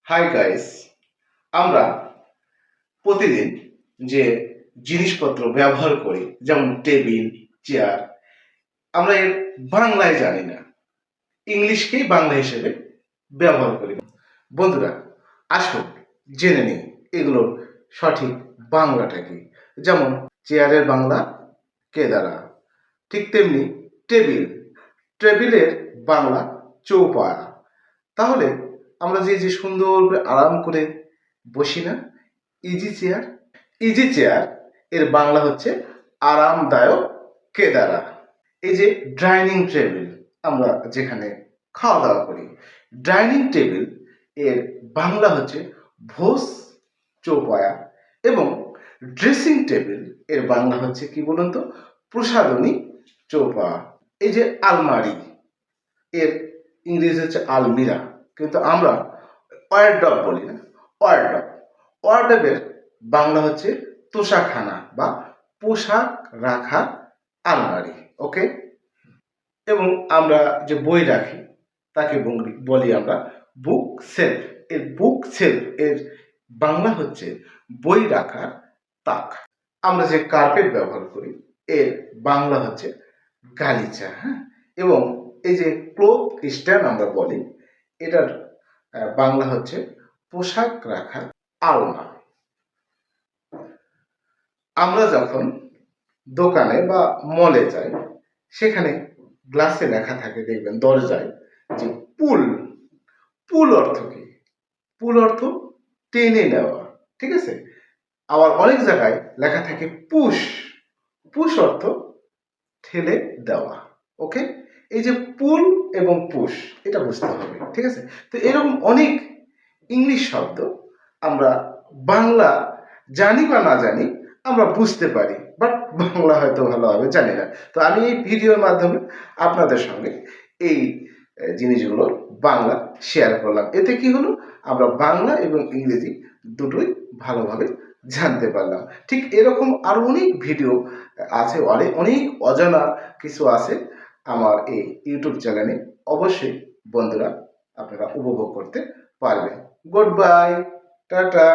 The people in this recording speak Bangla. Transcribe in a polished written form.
হাই গাইস, আমরা প্রতিদিন যে জিনিসপত্র ব্যবহার করি যেমন টেবিল, চেয়ার, আমরা এর বাংলায় জানি না, ইংলিশকেই বাংলা হিসেবে ব্যবহার করি। বন্ধুরা, আসুন জেনে নিই এগুলোর সঠিক বাংলাটা কি। যেমন চেয়ারের বাংলা কেদারা, ঠিক তেমনি টেবিল, টেবিলের বাংলা চৌপায়া। তাহলে আমরা যে যে সুন্দর করে আরাম করে বসি না, ইজি চেয়ার, ইজি চেয়ার এর বাংলা হচ্ছে আরামদায়ক কেদারা। এই যে ডাইনিং টেবিল, আমরা যেখানে খাওয়া দাওয়া করি, ডাইনিং টেবিল এর বাংলা হচ্ছে ভোজ চৌপায়া। এবং ড্রেসিং টেবিল এর বাংলা হচ্ছে কি বলুন তো, প্রসাধনী চৌপায়া। এই যে আলমারি, এর ইংরেজি হচ্ছে আলমিরা, কিন্তু আমরা ওয়ারড্রপ বলি না, ওয়ারড্রপ। ওয়ারড্রপের বাংলা হচ্ছে তোষাখানা বা পোশাক রাখার আলমারি। ওকে। এবং আমরা যে বই রাখি তাকে বলি আমরা বুক সেলফ। এর বুক সেলফ এর বাংলা হচ্ছে বই রাখার তাক। আমরা যে কার্পেট ব্যবহার করি এর বাংলা হচ্ছে গালিচা। হ্যাঁ। এবং এই যে ক্লোথ স্ট্যান্ড আমরা বলি, এটার বাংলা হচ্ছে পোশাক রাখার আলনা। আমরা যখন দোকানে বা মলে যাই, সেখানে গ্লাসে লেখা থাকে, দেখবেন দরজায়, যে পুল। পুল অর্থ কি? পুল অর্থ টেনে নেওয়া, ঠিক আছে। আবার অনেক জায়গায় লেখা থাকে পুশ। পুশ অর্থ ঠেলে দেওয়া। ওকে। এই যে পুল এবং পুশ, এটা বুঝতে হবে, ঠিক আছে। তো এরকম অনেক ইংলিশ শব্দ আমরা বাংলা জানি বা না জানি আমরা বুঝতে পারি, বাট বাংলা হয়তো ভালোভাবে জানি না। তো আমি এই ভিডিওর মাধ্যমে আপনাদের সঙ্গে এই জিনিসগুলোর বাংলা শেয়ার করলাম। এতে কি হলো, আমরা বাংলা এবং ইংরেজি দুটোই ভালোভাবে জানতে পারলাম। ঠিক এরকম আরো অনেক ভিডিও আছে, অনেক অনেক অজানা কিছু আছে আমার এই ইউটিউব চ্যানেলে। অবশ্যই বন্ধুরা আপনারা উপভোগ করতে পারবেন। Good bye, tata.